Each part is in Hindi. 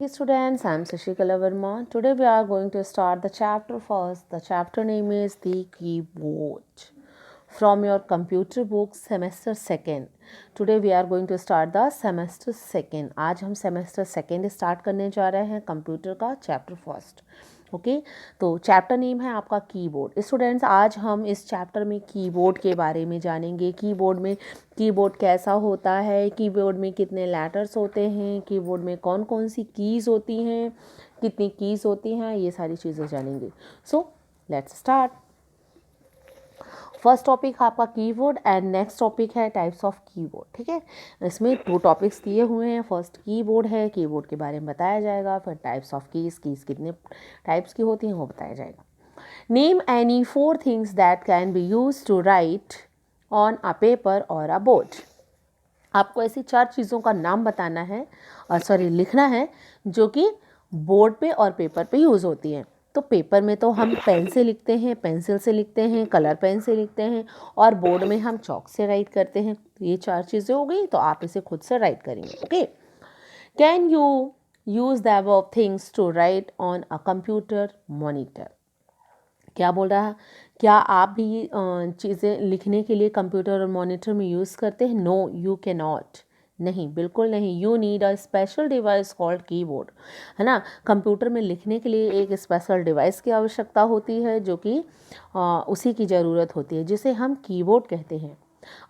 Hey students, I am Sashikala Verma. Today we are going to start the chapter first. The chapter name is the keyboard from your computer book semester second. Today we are going to start the semester second. आज हम semester second start करने जा रहे हैं कंप्यूटर का चैप्टर फर्स्ट. ओके तो चैप्टर नेम है आपका कीबोर्ड. स्टूडेंट्स आज हम इस चैप्टर में कीबोर्ड के बारे में जानेंगे. कीबोर्ड कैसा होता है, कीबोर्ड में कितने लेटर्स होते हैं, कीबोर्ड में कौन कौन सी कीज़ होती हैं, कितनी कीज़ होती हैं, ये सारी चीज़ें जानेंगे. So let's start. First topic आपका कीबोर्ड एंड नेक्स्ट टॉपिक है टाइप्स ऑफ कीबोर्ड. ठीक है, इसमें 2 टॉपिक्स दिए हुए हैं. फर्स्ट कीबोर्ड है, कीबोर्ड के बारे में बताया जाएगा. फिर टाइप्स ऑफ कीज़ कितने टाइप्स की होती हैं वो बताया जाएगा. Name any 4 things that can be use to write on a paper और अ बोर्ड. आपको ऐसी 4 चीज़ों का नाम बताना है लिखना है जो कि बोर्ड पे और पेपर पे यूज़ होती हैं. तो पेपर में तो हम पेन से लिखते हैं, पेंसिल से लिखते हैं, कलर पेन से लिखते हैं, और बोर्ड में हम चॉक से राइट करते हैं. तो ये 4 चीज़ें हो गई. तो आप इसे खुद से राइट करेंगे. Okay, can you use the above things to write on a computer monitor. क्या बोल रहा है, क्या आप भी चीज़ें लिखने के लिए कंप्यूटर और मॉनिटर में यूज़ करते हैं? No you can not. नहीं, बिल्कुल नहीं. You need a special device called keyboard. है ना, कंप्यूटर में लिखने के लिए एक स्पेशल डिवाइस की आवश्यकता होती है जो कि उसी की ज़रूरत होती है जिसे हम कीबोर्ड कहते हैं.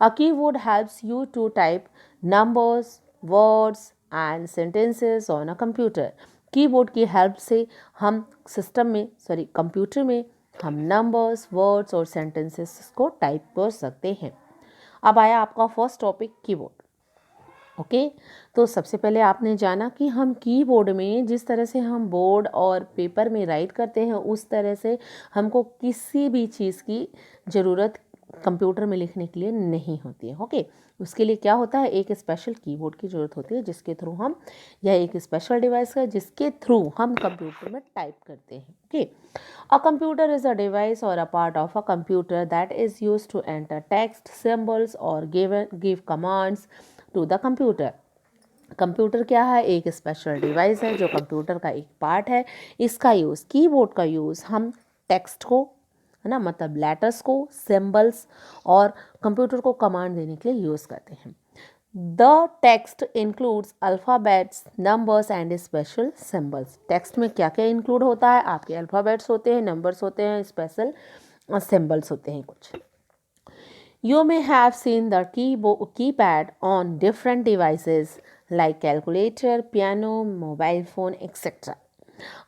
A keyboard helps you to type numbers, words and sentences on a computer. Keyboard की हेल्प से हम कंप्यूटर में हम नंबर्स, वर्ड्स और सेंटेंसेस को टाइप कर सकते हैं. अब आया आपका फर्स्ट टॉपिक कीबोर्ड. ओके, तो सबसे पहले आपने जाना कि हम कीबोर्ड में जिस तरह से हम बोर्ड और पेपर में राइट करते हैं उस तरह से हमको किसी भी चीज़ की ज़रूरत कंप्यूटर में लिखने के लिए नहीं होती है. ओके, उसके लिए क्या होता है, एक स्पेशल कीबोर्ड की ज़रूरत होती है जिसके थ्रू हम, यह एक स्पेशल डिवाइस है जिसके थ्रू हम कंप्यूटर में टाइप करते हैं. Okay, a computer is a device or a part of a computer that is used to enter text, symbols or give commands to the computer. Computer क्या है, एक स्पेशल डिवाइस है जो कंप्यूटर का एक पार्ट है. इसका यूज़, कीबोर्ड का यूज़ हम टेक्स्ट को, है ना, मतलब लेटर्स को, सिंबल्स और कंप्यूटर को कमांड देने के लिए यूज़ करते हैं. The text includes alphabets, numbers and special symbols. Text में क्या क्या इंक्लूड होता है, आपके अल्फ़ाबेट्स होते हैं, नंबर्स होते हैं, स्पेशल सिंबल्स होते हैं कुछ. You may have seen the keypad on different devices like calculator, piano, mobile phone, etc.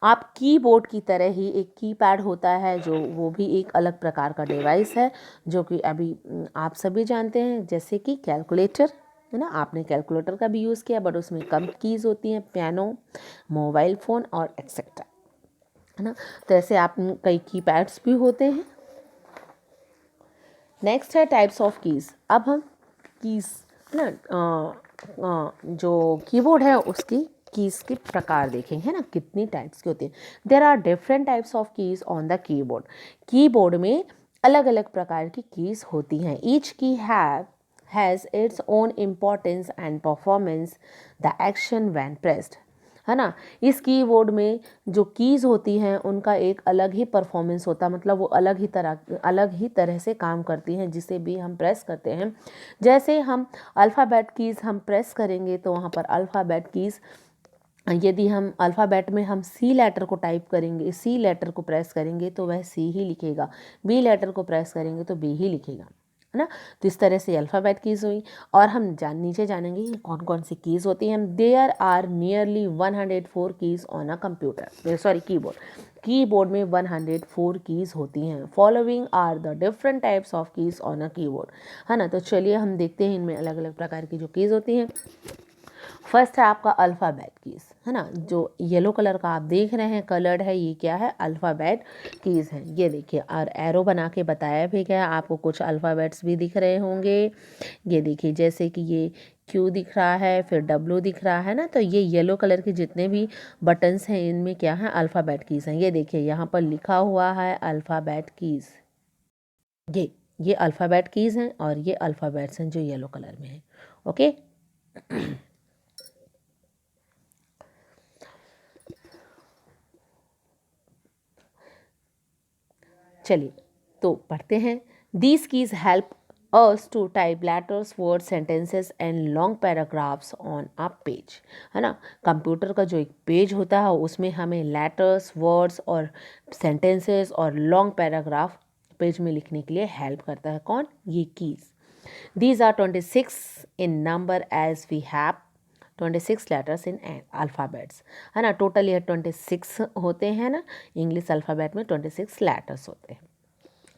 आप कीबोर्ड की तरह ही एक कीपैड होता है जो वो भी एक अलग प्रकार का डिवाइस है जो कि अभी आप सभी जानते हैं, जैसे कि कैलकुलेटर, है ना, आपने कैलकुलेटर का भी यूज़ किया बट उसमें कम कीज़ होती हैं, पियानो, मोबाइल फ़ोन और एक्सेट्रा, है ना. तो ऐसे आप कई कीपैड्स भी होते हैं. नेक्स्ट है टाइप्स ऑफ कीज़. अब हम कीज़, है ना, जो कीबोर्ड है उसकी कीज़ के प्रकार देखेंगे, है ना, कितनी टाइप्स की होती हैं. There are different types of keys on the keyboard. Keyboard में अलग अलग प्रकार की कीज़ होती हैं. ईच की has its own importance and performance the action when pressed. है ना, इस कीबोर्ड में जो कीज़ होती हैं उनका एक अलग ही परफॉर्मेंस होता है, मतलब वो अलग ही तरह से काम करती हैं जिसे भी हम प्रेस करते हैं. जैसे हम अल्फ़ाबेट कीज़ हम प्रेस करेंगे तो वहाँ पर अल्फ़ाबेट कीज़, यदि हम अल्फ़ाबेट में हम सी लेटर को टाइप करेंगे, सी लेटर को प्रेस करेंगे तो वह सी ही लिखेगा, बी लेटर को प्रेस करेंगे तो बी ही लिखेगा, है ना. तो इस तरह से अल्फ़ाबेट कीज़ हुई. और हम नीचे जानेंगे कौन कौन सी कीज़ होती हैं. There are nearly 104 keys on a computer, keyboard में 104 कीज़ होती हैं. Following are the different types of keys on a keyboard. है ना, तो चलिए हम देखते हैं इनमें अलग अलग प्रकार की जो कीज़ होती हैं. फर्स्ट है आपका अल्फ़ाबेट कीज़, है ना, जो येलो कलर का आप देख रहे हैं कलर्ड है, ये क्या है, अल्फ़ाबेट कीज़ है. ये देखिए, और एरो बना के बताया भी गया, आपको कुछ अल्फ़ाबेट्स भी दिख रहे होंगे. ये देखिए, जैसे कि ये क्यू दिख रहा है, फिर डब्ल्यू दिख रहा है ना, तो ये येलो कलर के जितने भी बटन्स हैं इनमें क्या है, अल्फ़ाबेट कीज़ हैं. ये देखिए यहाँ पर लिखा हुआ है अल्फ़ाबेट कीज़. ये अल्फ़ाबेट कीज़ हैं और ये अल्फ़ाबेट्स हैं जो येलो कलर में है. ओके. चलिए तो पढ़ते हैं। These keys help us to type letters, words, sentences and long paragraphs on a page, है ना। कंप्यूटर का जो एक पेज होता है उसमें हमें लेटर्स, वर्ड्स और सेंटेंसेस और लॉन्ग पैराग्राफ पेज में लिखने के लिए हेल्प करता है। कौन? ये keys. These are 26 in number as we have 26 letters in alphabets, है ना। टोटल ये 26 होते हैं ना, इंग्लिश अल्फ़ाबेट में 26 लेटर्स होते हैं।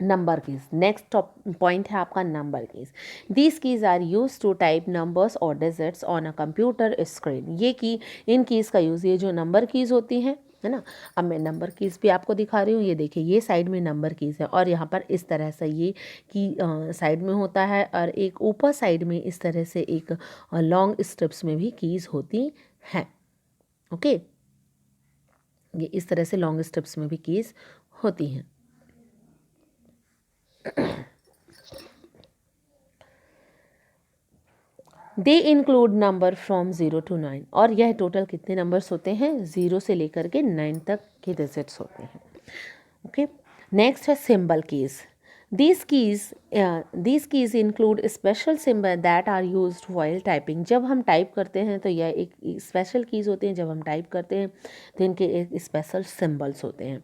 नंबर कीज, नेक्स्ट पॉइंट है आपका number keys. These keys are use to type numbers और digits on a computer screen. ये की इन कीज़ का यूज़, ये जो नंबर कीज़ होती हैं, है ना। अब मैं नंबर कीज़ भी आपको दिखा रही हूँ। ये देखिए, ये साइड में नंबर कीज़ है और यहाँ पर इस तरह से ये की साइड में होता है और एक ऊपर साइड में इस तरह से एक लॉन्ग स्ट्रिप्स में भी कीज़ होती हैं। ओके, ये इस तरह से लॉन्ग स्ट्रिप्स में भी कीज़ होती हैं। They include number from 0 to 9, और यह टोटल कितने नंबर्स होते हैं? 0 से लेकर के 9 तक के डिजिट्स होते हैं। ओके, नेक्स्ट है symbol keys. These keys include special symbol that are used while typing। जब हम टाइप करते हैं तो यह एक स्पेशल कीज़ होते हैं। जब हम टाइप करते हैं तो इनके एक स्पेशल सिंबल्स होते हैं।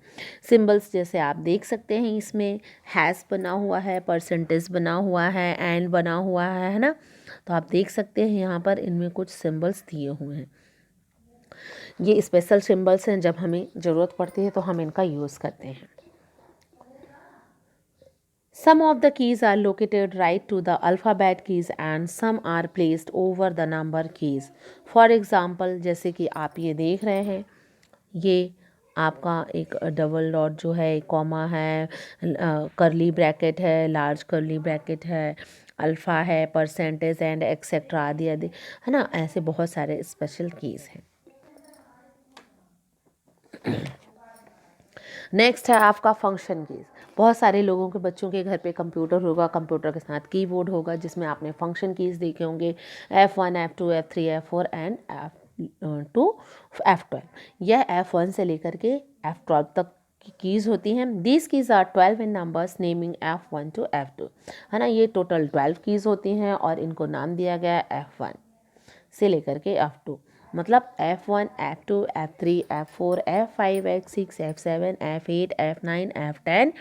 सिंबल्स जैसे आप देख सकते हैं, इसमें हैज़ बना हुआ है, परसेंटेज बना हुआ है, एंड बना हुआ है ना। तो आप देख सकते हैं यहाँ पर इनमें कुछ सिंबल्स दिए हुए हैं। ये स्पेशल सिंबल्स हैं, जब हमें ज़रूरत पड़ती है तो हम इनका यूज़ करते हैं। Some of the keys are located right to the alphabet keys and some are placed over the number keys. For example, जैसे कि आप ये देख रहे हैं, ये आपका एक डबल डॉट जो है, कॉमा है, करली ब्रैकेट है, लार्ज करली ब्रैकेट है, अल्फ़ा है, परसेंटेज एंड एक्सेट्रा आदि आदि, है ना। ऐसे बहुत सारे स्पेशल कीज़ हैं। नेक्स्ट है आपका फंक्शन कीज़। बहुत सारे लोगों के बच्चों के घर पे कंप्यूटर होगा, कंप्यूटर के साथ कीबोर्ड होगा, जिसमें आपने फंक्शन कीज़ देखे होंगे, F1, F2, F3, F4 and F2, F12। यह F1 से लेकर के F12 तक की कीज़ होती हैं। These keys are 12 in numbers naming F1 to F2, है ना। ये टोटल 12 कीज़ होती हैं और इनको नाम दिया गया है F1 से लेकर के F2, मतलब F1, F2, F3, F4, F5, F6, F7, F8, F9, F10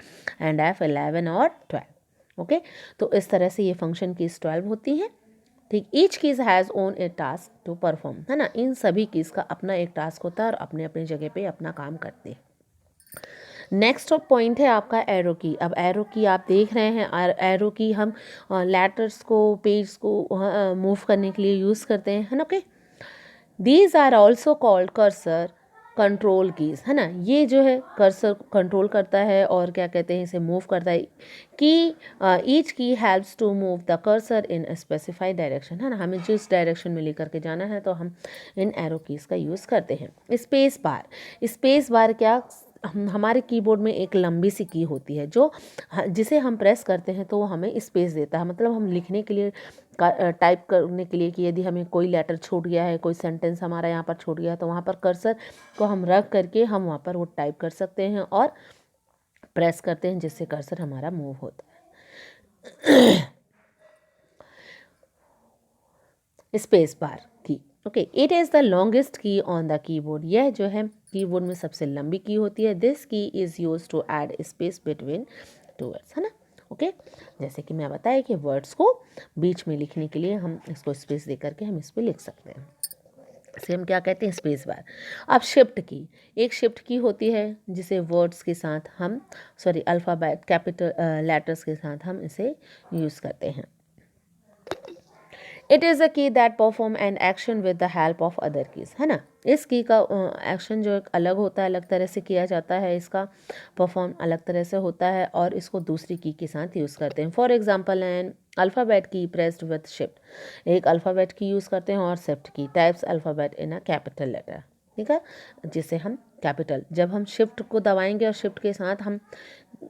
and F11 और 12। ओके, तो इस तरह से ये फंक्शन कीज़ 12 होती हैं। ठीक, each keys has own a task to perform, है ना। इन सभी कीज़ का अपना एक टास्क होता है और अपने अपने जगह पे अपना काम करते हैं। नेक्स्ट पॉइंट है आपका एरो की। अब एरो की आप देख रहे हैं, एरो की हम लेटर्स को, पेज को मूव करने के लिए यूज़ करते हैं, है ना। Okay, these are also called cursor control keys, है ना। ये जो है कर्सर कंट्रोल करता है और क्या कहते हैं, इसे मूव करता है। की each key helps to move the cursor in specified direction, है ना। हमें जिस डायरेक्शन में लेकर के जाना है तो हम इन एरो कीज़ का यूज़ करते हैं। स्पेस बार, स्पेस बार क्या, हमारे कीबोर्ड में एक लंबी सी की होती है जो जिसे हम प्रेस करते हैं तो वो हमें स्पेस देता है। मतलब हम लिखने के लिए, टाइप करने के लिए, कि यदि हमें कोई लेटर छूट गया है, कोई सेंटेंस हमारा यहाँ पर छूट गया है, तो वहाँ पर कर्सर को हम रख करके हम वहाँ पर वो टाइप कर सकते हैं और प्रेस करते हैं, जिससे कर्सर हमारा मूव होता है। स्पेस बार की, okay, it is the longest key on the keyboard. यह जो है कीबोर्ड में सबसे लंबी की होती है। This key is use to add space between two words, है ना। ओके, जैसे कि मैं बताया कि वर्ड्स को बीच में लिखने के लिए हम इसको स्पेस दे करके हम इस पर लिख सकते हैं। इसे हम क्या कहते हैं? स्पेस बार। अब शिफ्ट की, एक शिफ्ट की होती है जिसे वर्ड्स के साथ हम, अल्फ़ाबेट कैपिटल लेटर्स के साथ हम इसे यूज़ करते हैं। इट इज़ अ की that perform an action with the help of other keys, है ना। इस की का एक्शन जो एक अलग होता है, अलग तरह से किया जाता है, इसका परफॉर्म अलग तरह से होता है और इसको दूसरी की के साथ यूज़ करते हैं। For example an alphabet key pressed with shift, एक अल्फ़ाबेट की यूज़ करते हैं और shift key types alphabet in a capital letter, ठीक है, जिसे हम कैपिटल, जब हम शिफ्ट को दबाएंगे और शिफ्ट के साथ हम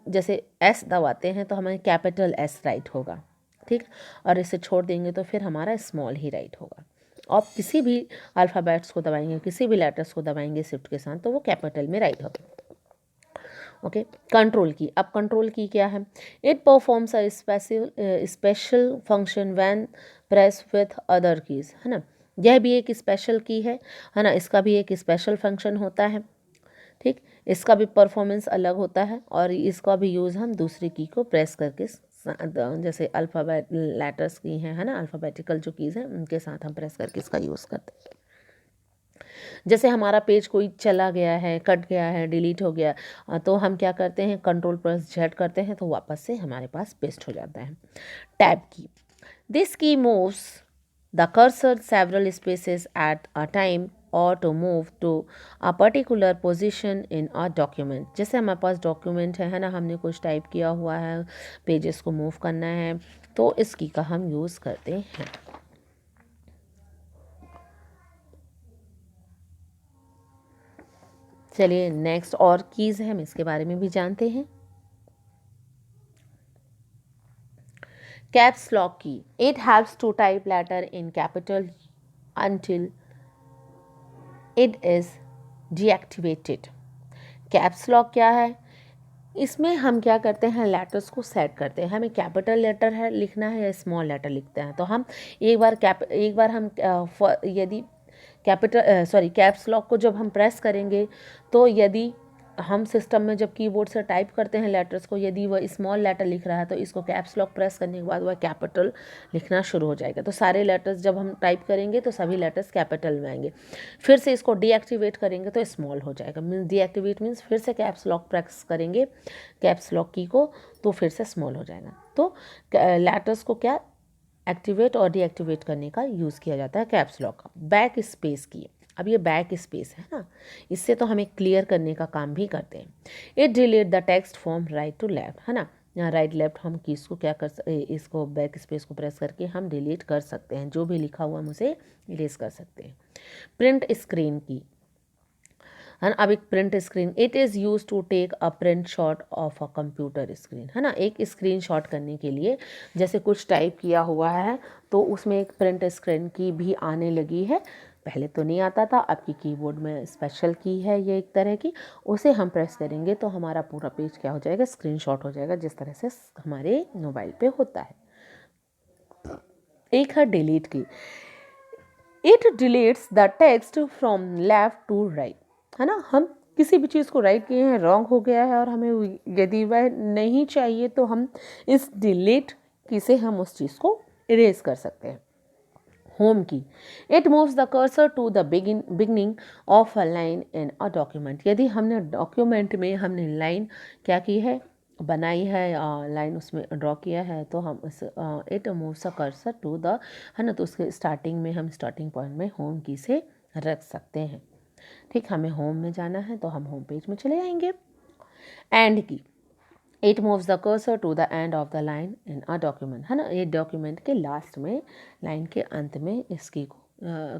जैसे एस दबाते हैं तो हमें कैपिटल एस राइट होगा, ठीक, और इसे छोड़ देंगे तो फिर हमारा स्मॉल ही राइट होगा। और किसी भी अल्फ़ाबेट्स को दबाएंगे, किसी भी लेटर्स को दबाएंगे शिफ्ट के साथ, तो वो कैपिटल में राइट होगा। ओके। कंट्रोल की, अब कंट्रोल की क्या है? It performs a special function when press with other keys, है ना। यह भी एक स्पेशल की है ना, इसका भी एक स्पेशल फंक्शन होता है, ठीक। इसका भी परफॉर्मेंस अलग होता है और इसका भी यूज़ हम दूसरी की को प्रेस करके जैसे अल्फ़ाबेट लेटर्स की हैं, है ना, अल्फ़ाबेटिकल जो कीज़ हैं उनके साथ हम प्रेस करके इसका यूज़ करते हैं। जैसे हमारा पेज कोई चला गया है, कट गया है, डिलीट हो गया, तो हम क्या करते हैं, कंट्रोल प्लस जेड करते हैं तो वापस से हमारे पास पेस्ट हो जाता है। Tab key, this key moves the cursor several spaces at a time और to move to a particular position in a document. जैसे हमारे पास डॉक्यूमेंट है ना, हमने कुछ टाइप किया हुआ है, पेजेस को मूव करना है, तो इस की का हम यूज़ करते हैं। चलिए नेक्स्ट और कीज़ है, हम इसके बारे में भी जानते हैं। Caps lock key, it helps to type letter in capital until it is deactivated। Caps lock क्या है? इसमें हम क्या करते हैं, लेटर्स को सेट करते हैं, हमें कैपिटल लेटर है लिखना है या स्मॉल लेटर लिखते हैं, तो हम एक बार हम यदि कैप्स लॉक को जब हम प्रेस करेंगे तो यदि हम सिस्टम में जब कीबोर्ड से टाइप करते हैं लेटर्स को, यदि वह स्मॉल लेटर लिख रहा है तो इसको कैप्स लॉक प्रेस करने के बाद वह कैपिटल लिखना शुरू हो जाएगा। तो सारे लेटर्स जब हम टाइप करेंगे तो सभी लेटर्स कैपिटल में आएंगे। फिर से इसको डीएक्टिवेट करेंगे तो स्मॉल हो जाएगा। मीन्स डीएक्टिवेट मीन्स फिर से कैप्स लॉक प्रेस करेंगे कैप्स लॉक की को तो फिर से स्मॉल हो जाएगा। तो लेटर्स को क्या एक्टिवेट और डीएक्टिवेट करने का यूज़ किया जाता है कैप्स लॉक का। बैक स्पेस की, अब ये बैक स्पेस है ना, इससे तो हमें क्लियर करने का काम भी करते हैं। It delete the text from right to left, है ना, यहाँ राइट लेफ्ट हम कीज को क्या इसको बैक स्पेस को प्रेस करके हम डिलीट कर सकते हैं, जो भी लिखा हुआ हम उसे इरेज कर सकते हैं। प्रिंट स्क्रीन की, है ना, अब एक print screen, it is use to take a print shot of a computer screen, है ना, एक स्क्रीन शॉट करने के लिए जैसे कुछ टाइप किया हुआ है तो उसमें एक प्रिंट स्क्रीन की भी आने लगी है। पहले तो नहीं आता था, अब की कीबोर्ड में स्पेशल की है ये एक तरह की, उसे हम प्रेस करेंगे तो हमारा पूरा पेज क्या हो जाएगा, स्क्रीनशॉट हो जाएगा, जिस तरह से हमारे मोबाइल पे होता है। एक है delete key, it deletes the text from left to right, है ना, हम किसी भी चीज़ को राइट किए हैं, रॉन्ग हो गया है और हमें यदि वह नहीं चाहिए तो हम इस डिलीट की से हम उस चीज़ को इरेज कर सकते हैं। Home key, it moves the cursor to the beginning of a line in a document. यदि हमने डॉक्यूमेंट में हमने लाइन क्या की है, बनाई है, लाइन उसमें ड्रॉ किया है, तो हम इस it moves a cursor to the, है ना, तो उसके स्टार्टिंग में हम स्टार्टिंग पॉइंट में होम की से रख सकते हैं। ठीक, हमें होम में जाना है तो हम होम पेज में चले जाएंगे। End key, it moves the cursor to the end of the line in a document, है ना, ये डॉक्यूमेंट के लास्ट में, लाइन के अंत में इस की को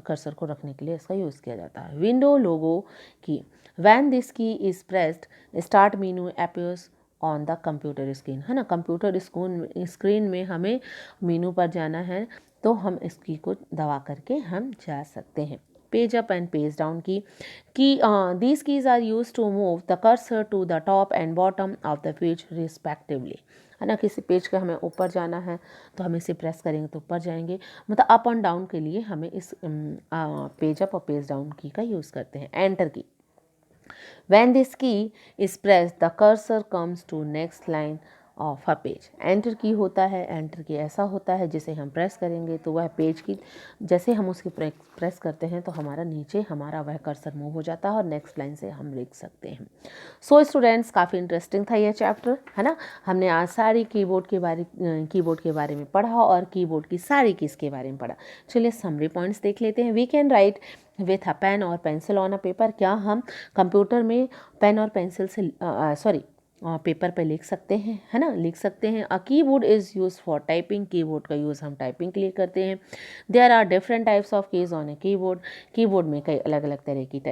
कर्सर को रखने के लिए इसका यूज़ किया जाता है। विंडो लोगो की, व्हेन दिस की is pressed start menu appears on the computer screen, है ना, कंप्यूटर स्क्रीन में हमें मेनू पर जाना है तो हम इस की को दबा करके हम जा सकते हैं। Page up and page down की, these keys are used to move the cursor to the top and bottom of the page respectively, है ना, किसी पेज के हमें ऊपर जाना है तो हम इसे प्रेस करेंगे तो ऊपर जाएंगे, मतलब अप एंड डाउन के लिए हमें इस पेज अप और पेज डाउन की का यूज़ करते हैं। एंटर की, when this key is pressed the cursor comes to next line of a page. Enter की होता है, एंटर की ऐसा होता है जिसे हम प्रेस करेंगे तो वह पेज की, जैसे हम उसकी प्रेस करते हैं तो हमारा नीचे हमारा वह कर्सर मूव हो जाता है और नेक्स्ट लाइन से हम लिख सकते हैं। सो स्टूडेंट्स, काफ़ी इंटरेस्टिंग था ये चैप्टर, है ना, हमने आज सारी कीबोर्ड के बारे में पढ़ा और कीबोर्ड की सारी कीज़ के बारे में पढ़ा। चलिए समरी पॉइंट्स देख लेते हैं। We can write with a pen और पेंसिल ऑन अ पेपर, क्या हम कंप्यूटर में पेन और पेंसिल से पेपर पे लिख सकते हैं, है ना, लिख सकते हैं। A keyboard is use for typing, keyboard का यूज़ हम टाइपिंग के लिए करते हैं। There are different types of keys on a keyboard, keyboard में कई अलग अलग तरह की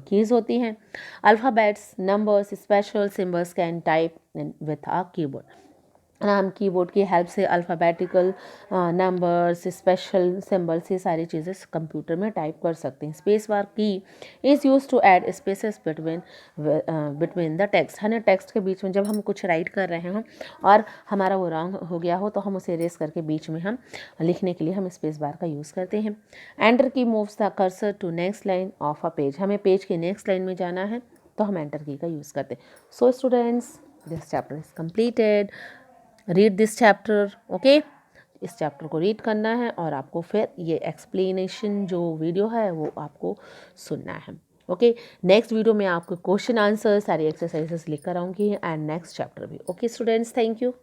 कीज़ होती हैं। Alphabets, numbers, special symbols can type with a keyboard. हम कीबोर्ड की हेल्प से अल्फ़ाबेटिकल नंबर्स, स्पेशल सिंबल्स, ये सारी चीज़ें कंप्यूटर में टाइप कर सकते हैं। Space bar key is use to add spaces between the text. है ना, टेक्स्ट के बीच में जब हम कुछ राइट कर रहे हों और हमारा वो रॉन्ग हो गया हो तो हम उसे इरेज करके बीच में हम लिखने के लिए हम स्पेस बार का यूज़ करते हैं। Enter key moves the cursor to next line of a page. हमें पेज के नेक्स्ट लाइन में जाना है तो हम एंटर की का यूज़ करते हैं। So students, this chapter is completed. Read this chapter, okay. इस चैप्टर को रीड करना है और आपको फिर ये एक्सप्लेनेशन जो वीडियो है वो आपको सुनना है, ओके। नेक्स्ट वीडियो में आपको क्वेश्चन आंसर सारी एक्सरसाइजेस लेकर आऊँगी एंड नेक्स्ट चैप्टर भी, ओके स्टूडेंट्स, थैंक यू।